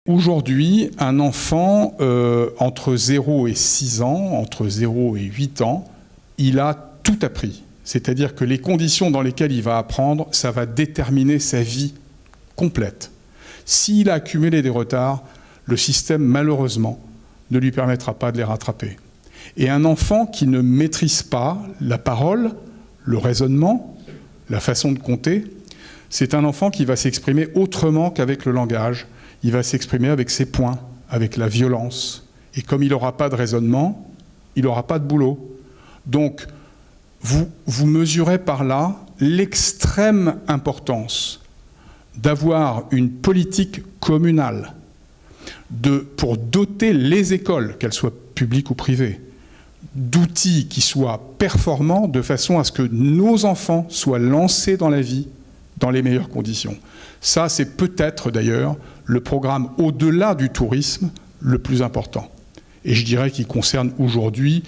Aujourd'hui, un enfant entre 0 et 6 ans, entre 0 et 8 ans, il a tout appris. C'est-à-dire que les conditions dans lesquelles il va apprendre, ça va déterminer sa vie complète. S'il a accumulé des retards, le système, malheureusement, ne lui permettra pas de les rattraper. Et un enfant qui ne maîtrise pas la parole, le raisonnement, la façon de compter, c'est un enfant qui va s'exprimer autrement qu'avec le langage. Il va s'exprimer avec ses poings, avec la violence. Et comme il n'aura pas de raisonnement, il n'aura pas de boulot. Donc, vous mesurez par là l'extrême importance d'avoir une politique communale pour doter les écoles, qu'elles soient publiques ou privées, d'outils qui soient performants de façon à ce que nos enfants soient lancés dans la vie dans les meilleures conditions. Ça, c'est peut-être d'ailleurs le programme au-delà du tourisme le plus important. Et je dirais qu'il concerne aujourd'hui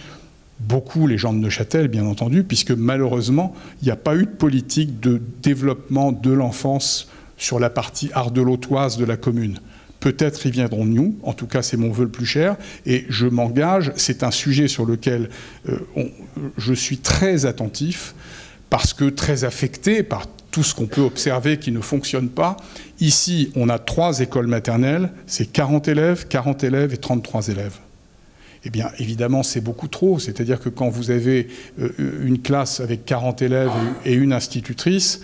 beaucoup les gens de Neuchâtel, bien entendu, puisque malheureusement, il n'y a pas eu de politique de développement de l'enfance sur la partie ardelautoise de la commune. Peut-être y viendrons-nous, en tout cas c'est mon vœu le plus cher, et je m'engage, c'est un sujet sur lequel je suis très attentif, parce que très affecté par tout ce qu'on peut observer qui ne fonctionne pas. Ici, on a 3 écoles maternelles, c'est 40 élèves et 33 élèves. Eh bien, évidemment, c'est beaucoup trop. C'est-à-dire que quand vous avez une classe avec 40 élèves et une institutrice,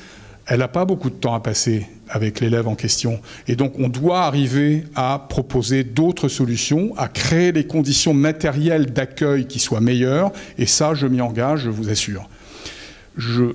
elle n'a pas beaucoup de temps à passer avec l'élève en question. Et donc, on doit arriver à proposer d'autres solutions, à créer des conditions matérielles d'accueil qui soient meilleures. Et ça, je m'y engage, je vous assure.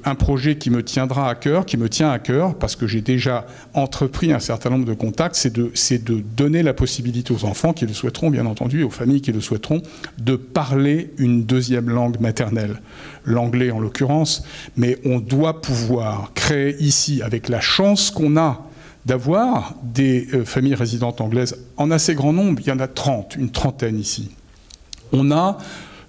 Un projet qui me tiendra à cœur, qui me tient à cœur, parce que j'ai déjà entrepris un certain nombre de contacts, c'est de donner la possibilité aux enfants qui le souhaiteront, bien entendu, et aux familles qui le souhaiteront, de parler une deuxième langue maternelle, l'anglais en l'occurrence, mais on doit pouvoir créer ici, avec la chance qu'on a d'avoir des familles résidentes anglaises en assez grand nombre, il y en a 30, une trentaine ici. On a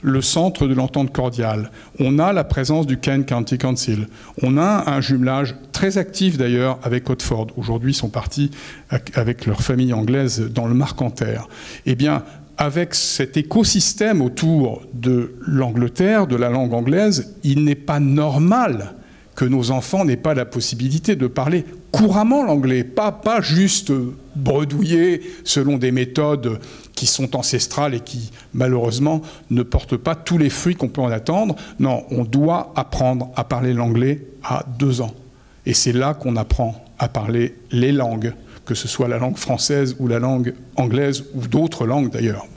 le centre de l'entente cordiale. On a la présence du Caen County Council. On a un jumelage très actif d'ailleurs avec Otford. Aujourd'hui, ils sont partis avec leur famille anglaise dans le Marcanterre. Eh bien, avec cet écosystème autour de l'Angleterre, de la langue anglaise, il n'est pas normal que nos enfants n'aient pas la possibilité de parler couramment l'anglais, pas juste bredouiller selon des méthodes qui sont ancestrales et qui, malheureusement, ne portent pas tous les fruits qu'on peut en attendre. Non, on doit apprendre à parler l'anglais à 2 ans. Et c'est là qu'on apprend à parler les langues, que ce soit la langue française ou la langue anglaise ou d'autres langues d'ailleurs.